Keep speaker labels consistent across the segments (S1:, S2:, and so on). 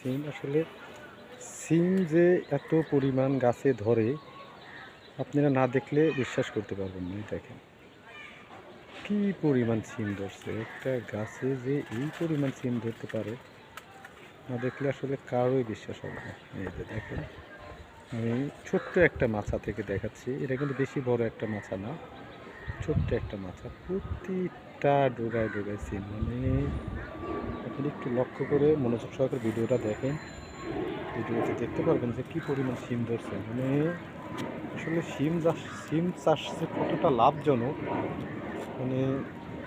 S1: সিম আসলে সিম যে এত পরিমাণ গাছে ধরে আপনারা না দেখলে বিশ্বাস করতে পারবেন না। এই দেখেন কি পরিমাণ সিম ধরছে, একটা গাছে যে এই পরিমাণ সিম ধরতে পারে না দেখলে আসলে কারোই বিশ্বাস হবে না। এই যে দেখেন, আমি ছোট্ট একটা মাছা থেকে দেখাচ্ছি, এটা কিন্তু বেশি বড় একটা মাছা না, ছোট্ট একটা মাছা, প্রতিটা ডোগায় ডোগায় সিম। মানে আপনি একটু লক্ষ্য করে মনোযোগ সহকারে ভিডিওটা দেখেন, ভিডিওতে দেখতে পারবেন যে কী পরিমাণ সিম ধরছে। মানে আসলে সিম চাষ যে কতটা লাভজনক, মানে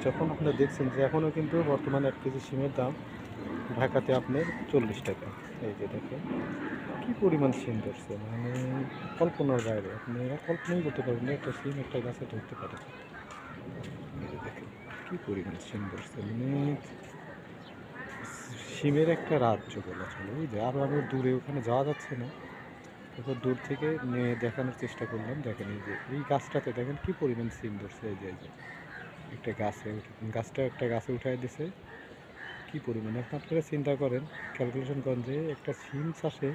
S1: যখন আপনারা দেখছেন যে এখনও কিন্তু বর্তমানে 1 কেজি সিমের দাম ঢাকাতে আপনার 40 টাকা। এই যে দেখেন কী পরিমাণ সিম ধরছে, মানে কল্পনার বাইরে, আপনারা কল্পনাই করতে পারবেন না একটা সিম একটা গাছে ধরতে পারে। এই যে দেখেন কী পরিমাণ সিম ধরছে, মানে সিমের একটা রাজ্য বলা চলে। ওই যে আরও আমি দূরে, ওখানে যাওয়া যাচ্ছে না, এরপর দূর থেকে নিয়ে দেখানোর চেষ্টা করলাম। দেখেন এই যে এই গাছটাতে দেখেন কি পরিমাণ সিম ধরছে। এই যে একটা গাছে উঠাই দিছে, কি পরিমাণ। এখন আপনারা চিন্তা করেন, ক্যালকুলেশন করেন যে একটা সিম চাষে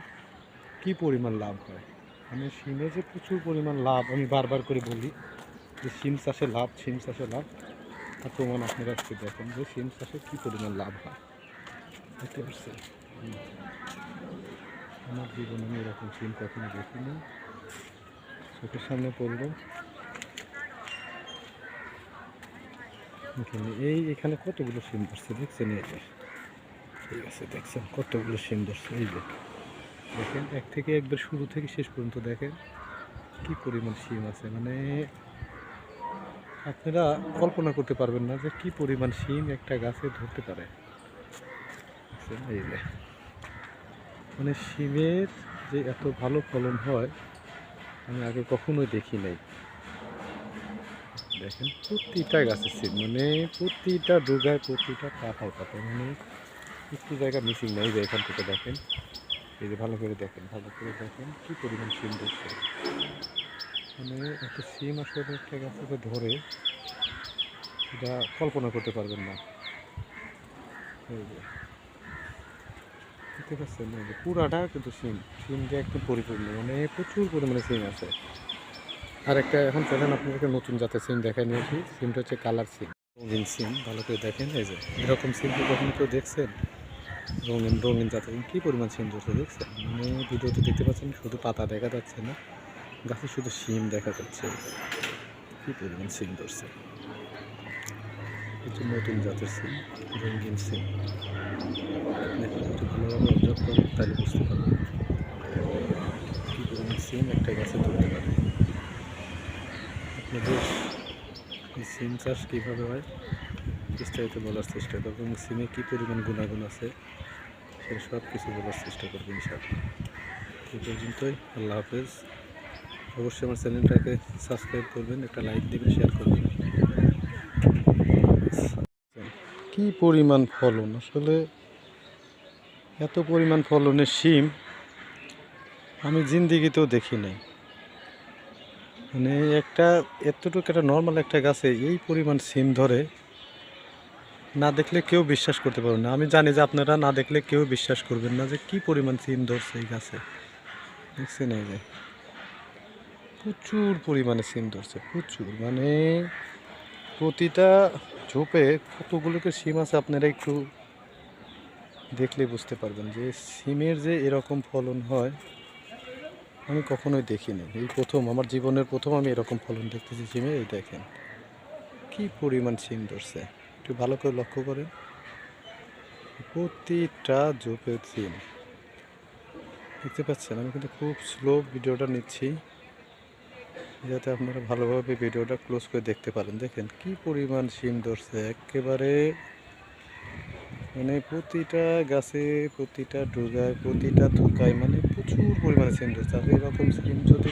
S1: কি পরিমাণ লাভ হয়। মানে সিমে যে প্রচুর পরিমাণ লাভ, আমি বারবার করে বলি যে সিম চাষে লাভ, সিম চাষে লাভ। আর প্রমাণ আপনারা আজকে দেখেন যে সিম চাষে কী পরিমাণ লাভ হয়। বুঝতে পারছেন? আমার জীবনে আমি এরকম সিম কখনো দেখিনি, চোখের সামনে পড়লো। এখানে কতগুলো সিম ধরছে দেখছেন? এই যে ঠিক আছে, দেখছেন কতগুলো সিম ধরছে। এই যে দেখেন এক থেকে একবার শুরু থেকে শেষ পর্যন্ত দেখেন কি পরিমাণ সিম আছে। মানে আপনারা কল্পনা করতে পারবেন না যে কি পরিমাণ সিম একটা গাছে ধরতে পারে। এই যে মানে সিমের যে এত ভালো ফলন হয় আমি আগে কখনোই দেখি নাই। দেখেন প্রতিটা গাছে সিম, মানে প্রতিটা ডোগায়, প্রতিটা পাতায়, মানে একটু জায়গা মিসিং নেই। যে এখান থেকে দেখেন, এই যে ভালো করে দেখেন, ভালো করে দেখেন কি পরিমাণ সিম ধরছে। মানে একটা সিম আসলে একটা গাছে যে ধরে এটা কল্পনা করতে পারবেন না। এই যে দেখতে পাচ্ছেন, এই যে পুরাটা কিন্তু সিম দিয়ে একদম পরিপূর্ণ, মানে প্রচুর পরিমাণে সিম আছে। আর একটা এখন চলেন আপনাদেরকে নতুন জাতের সিম দেখাই নিয়েছি। সিমটা হচ্ছে কালার সিম, রঙিন সিম। ভালো করে দেখেন, এই যে এরকম সিম কি কখনো কেউ দেখছেন? রঙিন রঙিন জাতের কী পরিমাণ সিম ধরছে দেখছেন? মানে ভিডিওতে দেখতে পাচ্ছেন শুধু পাতা দেখা যাচ্ছে না, গাছে শুধু সিম দেখা যাচ্ছে। কী পরিমাণ সিম ধরছে, হচ্ছে নতুন জাতের সিম, রঙিন সিম। আপনি যদি একটু ভালোভাবে অবজার্ভ করেন তাহলে বুঝতে পারবেন কী পরিমাণ সিম একটা গাছে ধরতে পারে। আপনাদের এই সিম চাষ কীভাবে হয় বিস্তারিত বলার চেষ্টা করবো, এবং সিমে কী পরিমাণ গুণাগুণ আছে সেটা সব কিছু বলার চেষ্টা করবো ইনশাআল্লাহ। এই পর্যন্তই, আল্লাহ হাফেজ। অবশ্যই আমার চ্যানেলটাকে সাবস্ক্রাইব করবেন, একটা লাইক দেবেন, শেয়ার করবেন। কি পরিমাণ ফলন, আসলে এত পরিমাণ ফলনের সিম আমি জিন্দিগিতেও দেখি নাই। মানে এতটুকু একটা নর্মাল একটা গাছে এই পরিমাণ সিম ধরে না দেখলে কেউ বিশ্বাস করতে পারবে না। আমি জানি যে আপনারা না দেখলে কেউ বিশ্বাস করবেন না যে কি পরিমাণ সিম ধরছে এই গাছে। দেখছেন এই যে প্রচুর পরিমাণে সিম ধরছে, প্রচুর। মানে প্রতিটা ঝোপে কতগুলোকে সিম আছে আপনারা একটু দেখলে বুঝতে পারবেন যে সিমের যে এরকম ফলন হয় আমি কখনোই দেখিনি। এই প্রথম, আমার জীবনের প্রথম আমি এরকম ফলন দেখতেছি সিমে। এই দেখেন কি পরিমাণ সিম ধরছে, একটু ভালো করে লক্ষ্য করেন, প্রতিটা ঝোপে সিম দেখতে পাচ্ছেন। আমি কিন্তু খুব স্লো ভিডিওটা নিচ্ছি যাতে আপনারা ভালোভাবে ভিডিওটা ক্লোজ করে দেখতে পারেন। দেখেন কি পরিমাণ সিম ধরছে একেবারে, মানে প্রতিটা গাছে, প্রতিটা ডোগায়, প্রতিটা থোকায়, মানে প্রচুর পরিমাণে সিম ধরছে। আর এরকম সিম যদি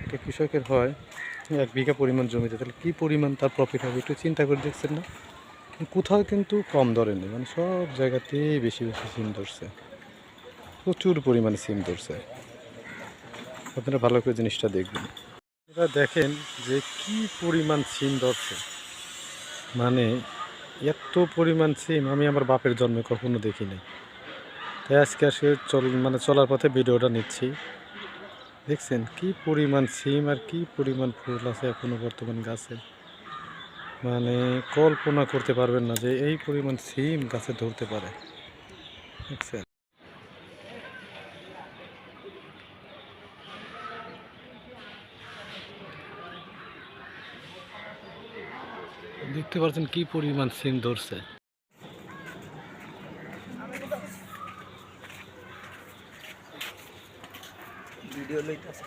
S1: একটা কৃষকের হয় 1 বিঘা পরিমাণ জমিতে, তাহলে কী পরিমাণ তার প্রফিট হবে একটু চিন্তা করে দেখছেন না? কোথাও কিন্তু কম ধরেনি, মানে সব জায়গাতেই বেশি বেশি সিম ধরছে, প্রচুর পরিমাণে সিম ধরছে। আপনারা ভালো করে জিনিসটা দেখবেন। এরা দেখেন যে কি পরিমাণ সিম ধরছে, মানে এত পরিমাণ সিম আমি আমার বাপের জন্মে কখনো দেখি নাই। আজকে চলার পথে ভিডিওটা নিচ্ছি। দেখছেন কি পরিমাণ সিম আর কি পরিমাণ ফুল আছে এখনো বর্তমান গাছে, মানে কল্পনা করতে পারবেন না যে এই পরিমাণ সিম গাছে ধরতে পারে। দেখছেন, দেখতে পাচ্ছেন কি পরিমাণ সিম ধরছে। ভিডিও লইতাছে।